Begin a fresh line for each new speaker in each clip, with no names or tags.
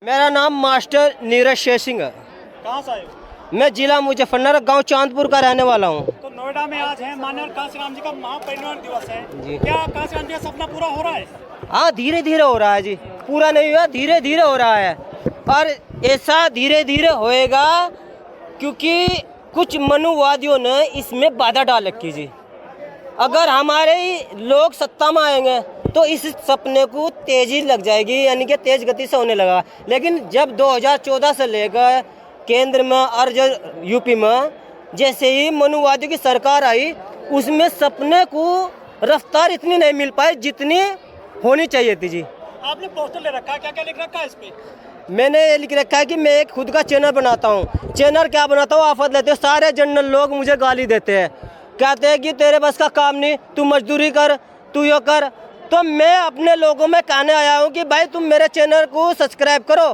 मेरा नाम मास्टर नीरज शेर सिंह है।
कहाँ से आए हो?
मैं जिला मुजफ्फरनगर गांव चांदपुर का रहने वाला हूँ।
तो नोएडा में आज है माननीय कांशीराम जी का महापरिनिर्वाण दिवस है
जी।
क्या कांशीराम जी का सपना पूरा हो रहा है?
हाँ, धीरे धीरे हो रहा है जी, पूरा नहीं हुआ, धीरे धीरे हो रहा है। और ऐसा धीरे धीरे होएगा क्योंकि कुछ मनुवादियों ने इसमें बाधा डाल रखी जी। अगर हमारे लोग सत्ता में आएंगे तो इस सपने को तेजी लग जाएगी, यानी कि तेज गति से होने लगा। लेकिन जब 2014 से लेकर केंद्र में और जो यूपी में जैसे ही मनुवादियों की सरकार आई, उसमें सपने को रफ्तार इतनी नहीं मिल पाई जितनी होनी चाहिए थी जी।
आपने पोस्टर ले रखा है, क्या क्या लिख रखा है इस पे?
मैंने ये लिख रखा है कि मैं एक खुद का चैनल बनाता हूँ। चैनल क्या बनाता हूँ, आफत लेते हो। सारे जनरल लोग मुझे गाली देते हैं, कहते हैं कि तेरे बस का काम नहीं, तू मजदूरी कर, तू यो कर। तो मैं अपने लोगों में कहने आया हूँ कि भाई तुम मेरे चैनल को सब्सक्राइब करो।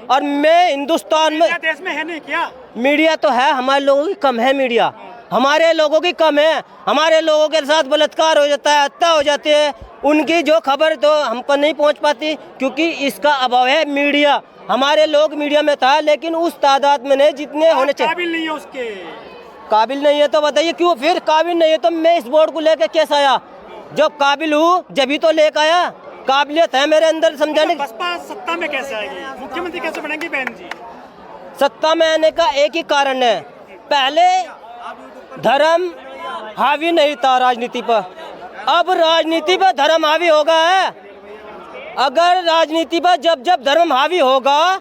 और मैं हिंदुस्तान में,
देश में है नहीं क्या
मीडिया तो है, हमारे लोगों की कम है मीडिया, हमारे लोगों की कम है। हमारे लोगों के साथ बलात्कार हो जाता है, हत्या हो जाती है, उनकी जो खबर तो हम पर नहीं पहुंच पाती क्योंकि इसका अभाव है मीडिया। हमारे लोग मीडिया में था लेकिन उस तादाद में नहीं जितने होने चाहिए।
काबिल नहीं है उसके।
काबिल नहीं है तो बताइए क्यों? फिर काबिल नहीं है तो मैं इस बोर्ड को लेकर कैसे आया? जब काबिल हूँ जब ही तो लेकर आया। काबिलियत है मेरे अंदर समझाने।
बसपा सत्ता में कैसे आएगी? मुख्यमंत्री कैसे बनेंगी बहन जी?
सत्ता में आने का एक ही कारण है, पहले धर्म हावी नहीं था राजनीति पर, अब राजनीति पर धर्म हावी हो गया है। अगर राजनीति पर जब जब धर्म हावी होगा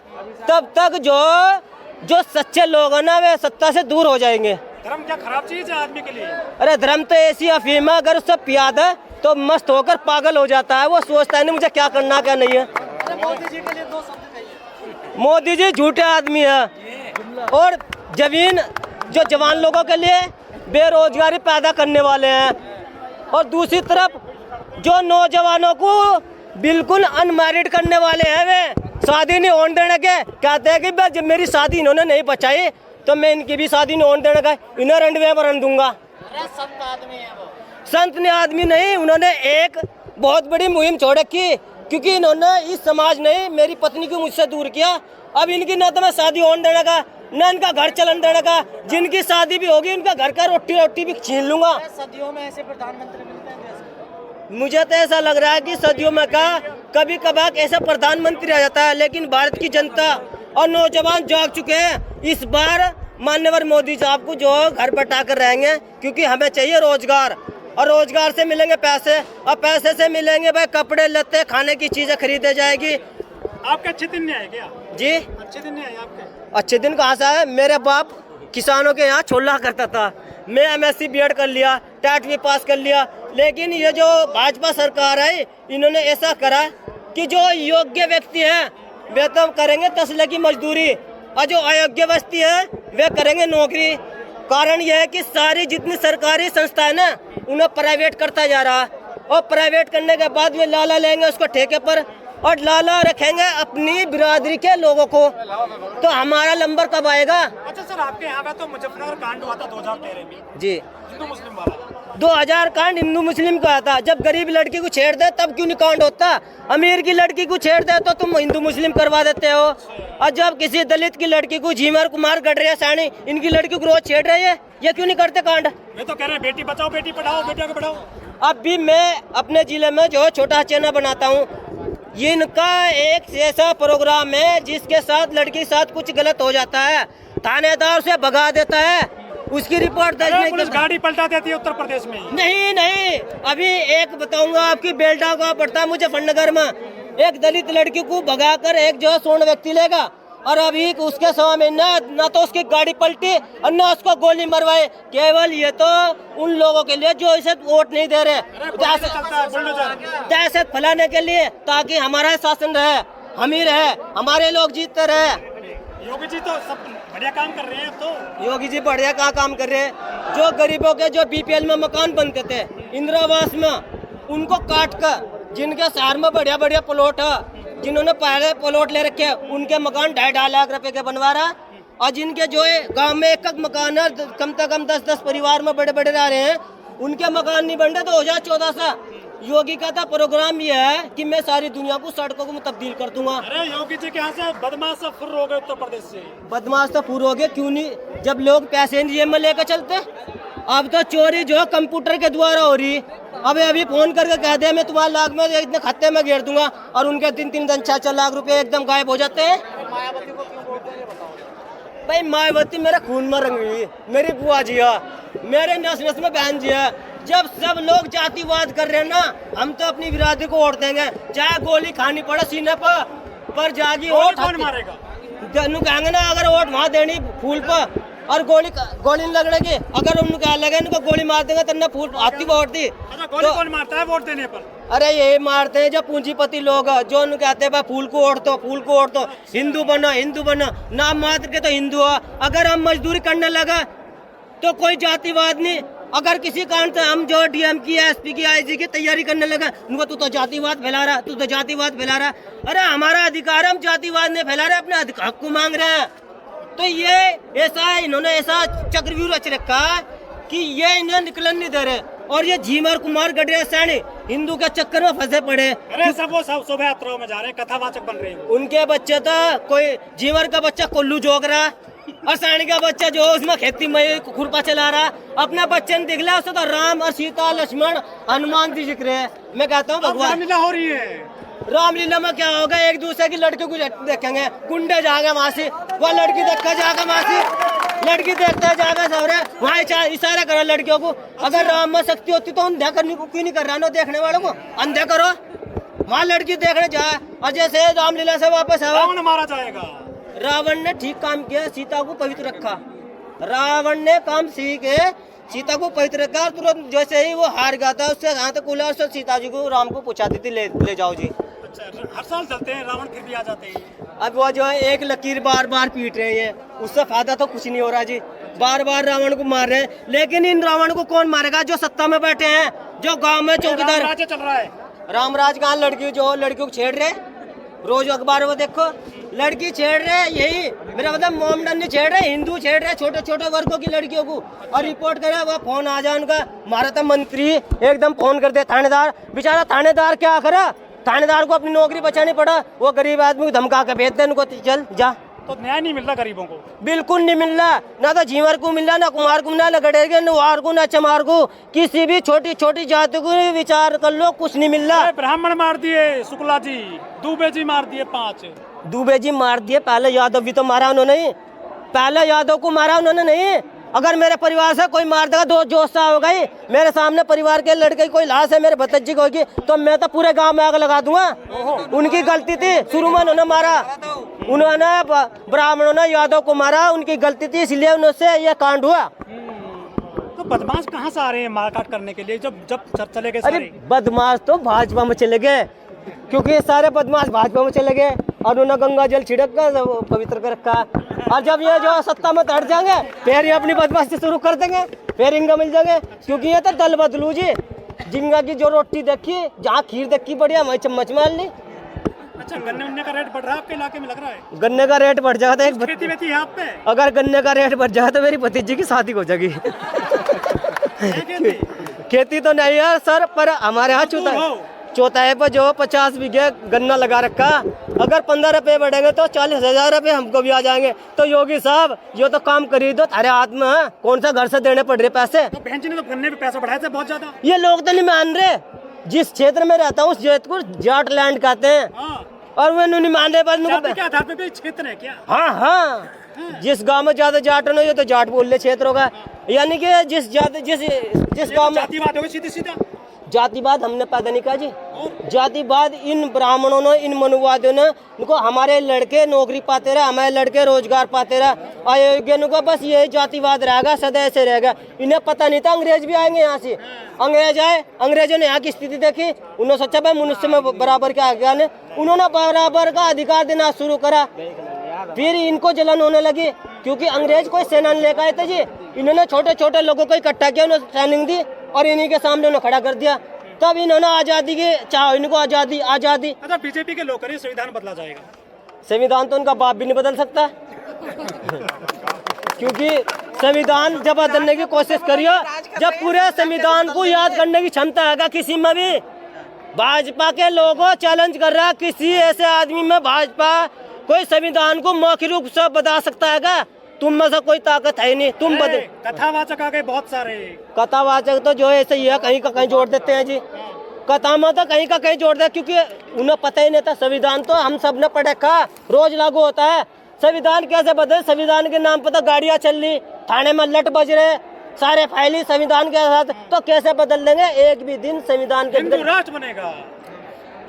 तब तक जो सच्चे लोग हैं ना वे सत्ता से दूर हो जाएंगे।
धर्म क्या खराब चीज है आदमी के लिए?
अरे धर्म तो ऐसी अफीम है, अगर उससे पिया है तो मस्त होकर पागल हो जाता है। वो सोचता है नहीं मुझे क्या करना क्या नहीं है।
मोदी जी के लिए 2 शब्द कहिए।
मोदी जी झूठे आदमी है और जो जवान लोगों के लिए बेरोजगारी पैदा करने वाले हैं। और दूसरी तरफ जो नौजवानों को बिल्कुल अनमैरिड करने वाले हैं, वे शादी नहीं होने देने के कहते हैं कि जब मेरी शादी इन्होंने नहीं बचाई तो मैं इनकी भी शादी नहीं होने देने का, इन्हें रंडवे में रन दूंगा।
संत आदमी है वो।
संत ने आदमी नहीं, उन्होंने एक बहुत बड़ी मुहिम छोड़ रखी क्योंकि इन्होंने इस समाज ने मेरी पत्नी को मुझसे दूर किया। अब इनकी न तो मैं शादी होने देने का, न इनका घर चलन देने का। जिनकी शादी भी होगी उनका घर का रोटी भी छीन लूंगा।
सदियों में ऐसे प्रधानमंत्री मिलते हैं देश में।
मुझे तो ऐसा लग रहा है कि सदियों में का कभी कभार ऐसा प्रधानमंत्री आ जाता है, लेकिन भारत की जनता और नौजवान जाग चुके हैं। इस बार माननीय मोदी साहब को जो घर बटा कर रहेंगे क्योंकि हमें चाहिए रोजगार, और रोजगार से मिलेंगे पैसे, और पैसे से मिलेंगे भाई कपड़े लत्ते खाने की चीजें खरीदे जाएगी।
आपके अच्छे दिन नहीं आए क्या?
जी
अच्छे दिन नहीं आए आपके?
अच्छे दिन कहाँ से है? मेरे बाप किसानों के यहाँ छोला करता था, मैं MSc B.Ed कर लिया, टेट भी पास कर लिया। लेकिन ये जो भाजपा सरकार है इन्होंने ऐसा करा कि जो योग्य व्यक्ति है वे तो करेंगे तसले की मजदूरी, और जो अयोग्य व्यक्ति है वे करेंगे नौकरी। कारण यह है कि सारी जितनी सरकारी संस्थाएं ना उन्हें प्राइवेट करता जा रहा है, और प्राइवेट करने के बाद वे लाला लेंगे उसको ठेके पर और लाला रखेंगे अपनी बिरादरी के लोगों को। तो हमारा नंबर कब आएगा?
अच्छा सर, आपके यहाँ पे तो मुजफ्फरनगर कांड हुआ था 2013 में,
जी
हिंदू मुस्लिम वाला।
2000 कांड हिंदू मुस्लिम का आता। जब गरीब लड़की को छेड़ दे तब क्यों नहीं कांड होता? अमीर की लड़की को छेड़ दे तो तुम हिंदू मुस्लिम करवा देते हो। और जब किसी दलित की लड़की को झीमर कुमार गडरिया सानी इनकी लड़की को रोज छेड़ रहे हैं, ये क्यों नहीं करते कांड?
ये तो कह रहे हैं बेटी बचाओ बेटी पढ़ाओ, बेटियों को पढ़ाओ।
अब भी मैं अपने जिले में जो छोटा चैनल बनाता हूँ, इनका एक ऐसा प्रोग्राम है जिसके साथ लड़की के साथ कुछ गलत हो जाता है, थानेदार से भगा देता है, उसकी रिपोर्ट दर्ज नहीं
पुलिस गाड़ी पलटा देती है उत्तर प्रदेश में।
नहीं, अभी एक बताऊंगा आपकी बेल्टा का पड़ता है मुजफ्फरनगर में, एक दलित लड़की को भगाकर एक जो स्वर्ण व्यक्ति लेगा, और अभी उसके समय में न तो उसकी गाड़ी पलटी और न उसको गोली मरवाए। केवल ये तो उन लोगों के लिए जो इसे वोट नहीं दे रहे, दहशत फैलाने के लिए, ताकि हमारा शासन रहे, हम ही रहे, हमारे लोग जीतते रहे।
योगी जी तो सब बढ़िया काम कर रहे हैं। तो
योगी जी बढ़िया क्या काम कर रहे हैं? जो गरीबों के जो BPL में मकान बनते थे इंदिरा आवास में, उनको काट कर, जिनके शहर में बढ़िया बढ़िया प्लॉट है, जिन्होंने पहले प्लॉट ले रखे हैं, उनके मकान 2.5 लाख रुपए के बनवा रहा। और जिनके जो है गांव में एक मकान है, कम से कम 10-10 परिवार में बड़े बड़े रह रहे हैं, उनके मकान नहीं बन रहे 2014 से। योगी का था प्रोग्राम ये है कि मैं सारी दुनिया को सड़कों को तब्दील कर दूंगा।
अरे योगी जी के यहाँ से बदमाश सब फुर्र हो गए उत्तर प्रदेश से।
बदमाश तो पूरे हो गए, क्यों नहीं? जब लोग पैसे जेब में लेकर चलते, अब तो चोरी जो कंप्यूटर के द्वारा हो रही। अब अभी फोन करके कह दे मैं तुम्हारे लाख में इतने खाते में घेर दूंगा, और उनके 3-3 लाख रुपए एकदम गायब हो जाते हैं। भाई मायावती मेरा खून में रंग गई, मेरी बुआ जी है, मेरे नस नस में बहन जी है। जब सब लोग जातिवाद कर रहे हैं ना, हम तो अपनी बिरादरी को वोट देंगे, चाहे गोली खानी पड़े सीने पर जागी वोट
कौन मारेगा?
कहेंगे ना, अगर वोट वहाँ देनी फूल पर और गोली नहीं लगने की, अगर उनको क्या लगे इनको गोली मार देंगे तब फूल हाथी वोट दी।
अच्छा, गोली कौन मारता है वोट देने पर?
अरे यही मारते हैं जो पूंजीपति लोग, जो उनको कहते हैं भाई फूल को वोट दो, फूल को वोट दो, हिंदू बनो, नाम मात्र के तो हिंदू हो। अगर हम मजदूरी करने लगा तो कोई जातिवाद नहीं। अगर किसी कारण से हम जो डीएम की एसपी की आईजी की तैयारी करने लगा, उनको तू तो जातिवाद फैला रहा, तू तो जातिवाद फैला रहा। अरे हमारा अधिकार, हम जातिवाद नहीं फैला रहे, अपने हक को मांग रहे हैं। तो ये ऐसा इन्होंने ऐसा चक्रव्यूह रच रखा कि ये इन्हें निकलन नहीं दे रहे, और ये झीमर कुमार गडरिया सैनी हिंदू के चक्कर में फंसे पड़े।
अरे सब वो सब शोभा यात्राओं में जा रहे हैं, कथावाचक बन रहे हैं।
उनके बच्चे तो कोई झीमर का बच्चा कोल्लू जोग रहा, और सैनी का बच्चा जो उसमें खेती में खुरपा चला रहा। अपना बच्चे ने दिखला उससे तो राम और सीता लक्ष्मण हनुमान जी जिक्र है। मैं कहता हूँ भगवान
रामलीला हो रही है।
रामलीला में क्या होगा, एक दूसरे की लड़कियों को देखेंगे, गुंडे जाएंगे वहाँ से, वह लड़की देखकर जाएगा वहाँ से, लड़की देखता जाएगा सवरे वहाँ इशारा करो लड़कियों को। अगर राम में शक्ति होती तो अंधा करने को क्यों नहीं कर रहा ना, देखने वालों को अंधे करो, वहाँ लड़की देखने जाए। और जैसे रामलीला से वापस आओ,
रावण मारा जाएगा।
रावण ने ठीक काम किया, सीता को पवित्र रखा। रावण ने काम सीख सीता को पवित्र रखा, तुरंत जैसे ही वो हार गया था उससे हाथ खुला, उससे सीता जी को राम को पूछा दी थी ले जाओ जी।
अच्छा, हर साल चलते हैं, रावण फिर भी आ जाते हैं।
अब वो जो है एक लकीर बार बार पीट रहे हैं, उससे फायदा तो कुछ नहीं हो रहा जी। बार बार रावण को मार रहे हैं, लेकिन इन रावण को कौन मारेगा? जो सत्ता में बैठे हैं, जो गांव में चौकीदार।
राज्य चल रहा है
रामराज कहाँ? लड़कियों को छेड़ रहे, रोज अखबार में देखो लड़की छेड़ रहे। यही मेरा मतलब मोमडन नहीं छेड़ रहे, हिंदू छेड़ रहे छोटे छोटे वर्गों की लड़कियों को। और रिपोर्ट करे वो फोन आ जाए उनका, हमारा तो मंत्री एकदम फोन कर दे थानेदार। बेचारा थानेदार क्या करे, थानेदार को अपनी नौकरी बचानी पड़ा, वो गरीब आदमी को धमका के भेज दे उनको, चल जा।
तो न्याय नहीं मिल रहा गरीबों को,
बिल्कुल नहीं मिल रहा। ना तो झीमर को मिल रहा, ना कुमार को, ना लगड़ेगे, ना वार को, ना चमार को, किसी भी छोटी छोटी जाति को विचार कर लो, कुछ नहीं मिल रहा।
ब्राह्मण मार दिए शुक्ला जी, दुबे जी मार दिए 5।
दुबे जी मार दिए, पहले यादव भी तो मारा उन्होंने, पहले यादव को मारा उन्होंने नहीं। अगर मेरे परिवार से कोई मार देगा, दो जोशा हो गई, मेरे सामने परिवार के लड़के की कोई लाश है मेरे भतीजी की होगी, तो मैं तो पूरे गांव में आग लगा दूंगा। उनकी गलती थी, शुरू में उन्होंने मारा, उन्होंने ब्राह्मणों ने यादव को मारा, उनकी गलती थी, इसलिए उनसे ये कांड हुआ।
तो बदमाश कहाँ से आ रहे हैं मारकाट करने के लिए, जब चले गए
अरे
सारे?
बदमाश तो भाजपा में चले गए, क्योंकि सारे बदमाश भाजपा में चले गए, और उन्होंने गंगा जल छिड़क कर पवित्र कर रखा। और जब ये जो सत्ता में हट जाएंगे, फिर ये अपनी बदमाशी शुरू कर देंगे, फिर इनका मिल जाएंगे। क्योंकि ये तो दल बदलू जी, जिंगा की जो रोटी देखी, जहाँ खीर देखी बढ़िया वही चम्मच मार ली।
अच्छा, गन्ने उन्ने का रेट बढ़ रहा है आपके इलाके में, लग रहा है?
गन्ने का रेट बढ़ जाता है,
खेती वेती है आप पे?
अगर गन्ने का रेट बढ़ जाए तो मेरी भतीजी की शादी हो जाएगी। खेती तो नहीं है सर, पर हमारे यहाँ चौथाई पर जो 50 बीघे गन्ना लगा रखा, अगर 15 रुपए बढ़ेंगे तो 40,000 रुपए हमको भी आ जाएंगे। तो योगी साहब ये तो काम करी दो, अरे हाथ में है, कौन सा घर से देने पड़ रहे पैसे?
तो बहन जी ने तो गन्ने पे पैसा बढ़ाया था बहुत ज्यादा।
ये लोग तो नहीं मान रहे। जिस क्षेत्र में रहता हूँ उस क्षेत्र को जाट लैंड कहते हैं, और वो नहीं मान रहे।
के आधार पे क्षेत्र है क्या?
हाँ, जिस गांव में ज्यादा जाट हो ये तो जाट बोल रहे क्षेत्र होगा, यानी कि जिस गांव में
जातिवाद होगा सीधे सीधा।
जातिवाद हमने पैदा नहीं किया जी। जातिवाद इन ब्राह्मणों ने, इन मनुवादियों ने, इनको हमारे लड़के नौकरी पाते रहे, हमारे लड़के रोजगार पाते रहे, अयोग्य को बस ये जातिवाद रहेगा, सदा ऐसे रहेगा। इन्हें पता नहीं था अंग्रेज भी आएंगे यहाँ से। अंग्रेज आए, अंग्रेजों ने यहाँ की स्थिति देखी, उन्होंने सोचा भाई मनुष्य में बराबर का आज्ञा ने, उन्होंने बराबर का अधिकार देना शुरू करा। फिर इनको जलन होने लगी, क्योंकि अंग्रेज कोई सेना लेकर आए थे जी। इन्होंने छोटे छोटे लोगों को इकट्ठा किया, उन्होंने ट्रेनिंग दी, और इन्हीं के सामने उन्हें खड़ा कर दिया। तब इन्होंने आजादी की चाहो, इनको आजादी।
अच्छा, बीजेपी के लोग करें संविधान बदला जाएगा?
संविधान तो उनका बाप भी नहीं बदल सकता, क्योंकि संविधान जब बदलने की कोशिश करियो, जब पूरे संविधान को याद करने की क्षमता है किसी में भी, भाजपा के लोगों चैलेंज कर रहा है, किसी ऐसे आदमी में भाजपा कोई संविधान को मौखिक रूप से बता सकता है क्या? तुम में से कोई ताकत है ही नहीं, तुम बदल।
कथावाचक आ गए बहुत सारे।
कथावाचक तो जो ऐसे ही है, कहीं का कहीं जोड़ देते हैं जी। कथा में तो कहीं का कहीं जोड़ दे, क्योंकि उन्हें पता ही नहीं था संविधान तो हम सब ने पढ़ रखा, रोज लागू होता है। संविधान कैसे बदले? संविधान के नाम पर तो गाड़ियां चल रही, थाने में लट बज रहे, सारे फाइली संविधान के साथ, तो कैसे बदल देंगे एक भी दिन संविधान के?
हिंदू राष्ट्र बनेगा,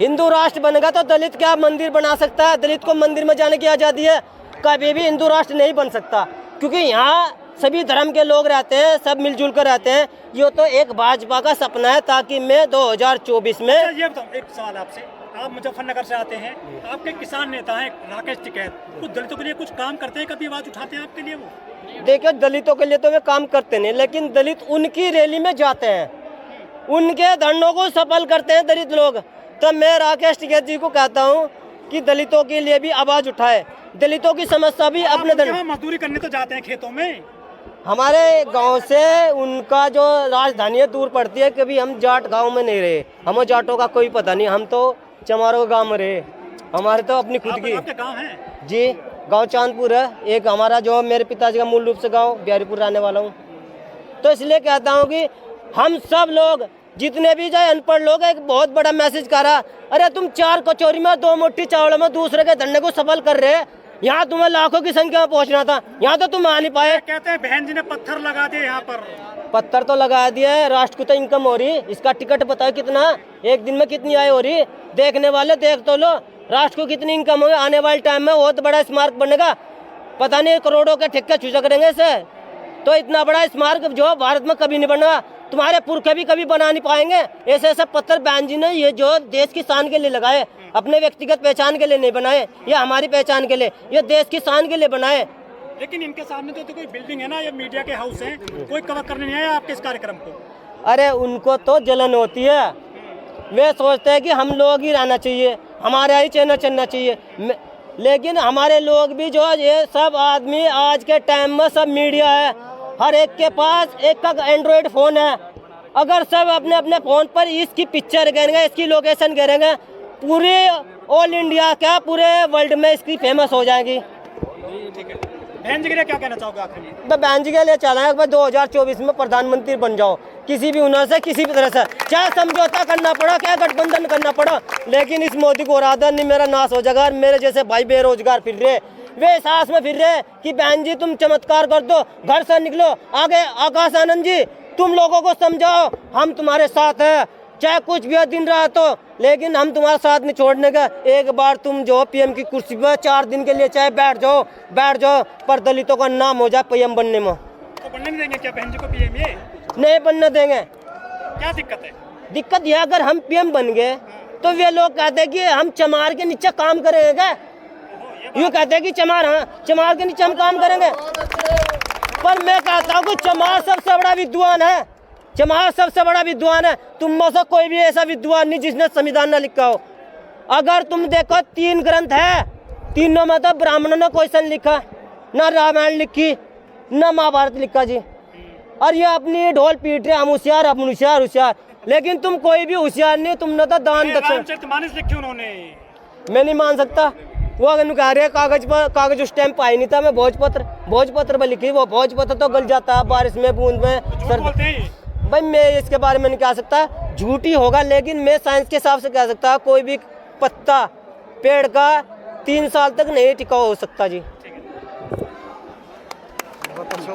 हिंदू राष्ट्र बनेगा तो दलित क्या मंदिर बना सकता है? दलित को मंदिर में जाने की आजादी है, कभी भी हिंदू राष्ट्र नहीं बन सकता, क्योंकि यहाँ सभी धर्म के लोग रहते हैं, सब मिलजुल कर रहते हैं। ये तो एक भाजपा का सपना है, ताकि मैं 2024 में।
ये बताओ, एक सवाल आपसे, आप मुजफ्फरनगर से आते हैं, आपके किसान नेता हैं राकेश टिकैत, कुछ दलितों के लिए कुछ काम करते हैं, कभी आवाज उठाते हैं आपके लिए? वो
देखिए, दलितों के लिए तो वे काम करते नहीं, लेकिन दलित उनकी रैली में जाते हैं, उनके धरनों को सफल करते हैं दलित लोग। तो मैं राकेश टिकैत जी को कहता हूँ कि दलितों के लिए भी आवाज उठाए, दलितों की समस्या भी अपने धर्म।
मजदूरी करने तो जाते हैं खेतों में,
हमारे गांव से उनका जो राजधानी है दूर पड़ती है। कभी हम जाट गांव में नहीं रहे, हमें जाटों का कोई पता नहीं, हम तो चमारों गांव में रहे, हमारे तो अपनी खुद की।
आपके गांव है
जी? गांव चांदपुर है एक हमारा, जो मेरे पिताजी का मूल रूप से गांव बिहारीपुर रहने वाला हूँ। तो इसलिए कहता हूँ कि हम सब लोग जितने भी जाए अनपढ़ लोग, एक बहुत बड़ा मैसेज कर रहा, अरे तुम 4 कचौरी में 2 मुट्ठी चावल में दूसरे के धरने को सफल कर रहे, यहाँ तुम्हें लाखों की संख्या में पहुँचना था, यहाँ तो तुम आ नहीं पाए।
कहते हैं बहन जी ने पत्थर लगा दिए यहाँ पर।
पत्थर तो लगा दिया है, राष्ट्र को तो इनकम हो रही, इसका टिकट बताओ कितना, एक दिन में कितनी आय हो रही, देखने वाले देख तो लो, राष्ट्र को कितनी इनकम होगी। आने वाले टाइम में बहुत बड़ा स्मारक बनेगा, पता नहीं करोड़ों के ठेके चूचक रहेंगे इसे। तो इतना बड़ा स्मारक जो भारत में कभी नहीं बना, तुम्हारे पुरखे भी कभी बना नहीं पाएंगे। ऐसे ऐसे पत्थर बहन जी ने ये जो देश की शान के लिए लगाए, अपने व्यक्तिगत पहचान के लिए नहीं बनाए, ये हमारी पहचान के लिए, ये देश की शान के लिए बनाए।
लेकिन इनके सामने तो कोई बिल्डिंग है ना, ये मीडिया के हाउस है, कोई कवर करने नहीं आया आपके इस कार्यक्रम को?
अरे उनको तो जलन होती है, वे सोचते हैं कि हम लोग ही रहना चाहिए, हमारा ही चैनल चलना चाहिए। लेकिन हमारे लोग भी जो ये सब आदमी आज के टाइम में सब मीडिया है, हर एक के पास एक का एंड्रॉयड फ़ोन है। अगर सब अपने अपने फ़ोन पर इसकी पिक्चर गिरेंगे, इसकी लोकेशन गिरेंगे, पूरे ऑल इंडिया क्या पूरे वर्ल्ड में इसकी फेमस हो जाएगी।
ठीक है, बहन जी के लिए क्या कहना चाहोगे आखिर में?
मैं बहन जी के लिए चाह रहा हूँ 2024 में प्रधानमंत्री बन जाओ, किसी भी हुनर से, किसी भी तरह से, चाहे समझौता करना पड़ा, क्या गठबंधन करना पड़ा, लेकिन इस मोदी को राधा नहीं मेरा नाश हो जाएगा। मेरे जैसे भाई बेरोजगार फिर रहे, वे सास में फिर रहे कि बहन जी तुम चमत्कार कर दो, घर से निकलो। आगे आकाश आनंद जी, तुम लोगों को समझाओ, हम तुम्हारे साथ हैं, चाहे कुछ भी दिन रात तो, लेकिन हम तुम्हारा साथ नहीं छोड़ने का। एक बार तुम जो पीएम की कुर्सी पर 4 दिन के लिए चाहे बैठ जाओ, पर दलितों का नाम हो जाए पीएम बनने में।
तो बनने नहीं देंगे क्या बहन जी को पीएम? ये
नहीं बनने देंगे।
क्या दिक्कत है?
दिक्कत यह, अगर हम पीएम बन गए तो वे लोग कहते हैं कि हम चमार के नीचे काम करेंगे क्या? यूँ कहते हैं कि चमार, हाँ चमार के नीचे हम काम करेंगे। पर मैं कहता हूँ कि चमार सबसे बड़ा विद्वान है, चमार सबसे बड़ा विद्वान है। तुम में से कोई भी ऐसा विद्वान नहीं जिसने संविधान न लिखा हो। अगर तुम देखो 3 ग्रंथ है, तीनों में तो ब्राह्मणों ने क्वेश्चन लिखा, न रामायण लिखी, न महाभारत लिखा जी। और ये अपनी ढोल पीट रहे, हम होशियार, हम होशियार, लेकिन तुम कोई भी होशियार नहीं, तुमने तो दान दक्षिण
रामचरितमानस लिखी उन्होंने।
मैं नहीं मान सकता, वो अगर कह रहे कागज उस टाइम पाई नहीं था। मैं भोजपत्र में लिखी, वो भोजपत्र तो गल जाता है बारिश में, बूंद में,
बोलते हैं
भाई मैं इसके बारे में नहीं कह सकता, झूठी होगा, लेकिन मैं साइंस के हिसाब से कह सकता, कोई भी पत्ता पेड़ का 3 साल तक नहीं टिकाऊ हो सकता जी।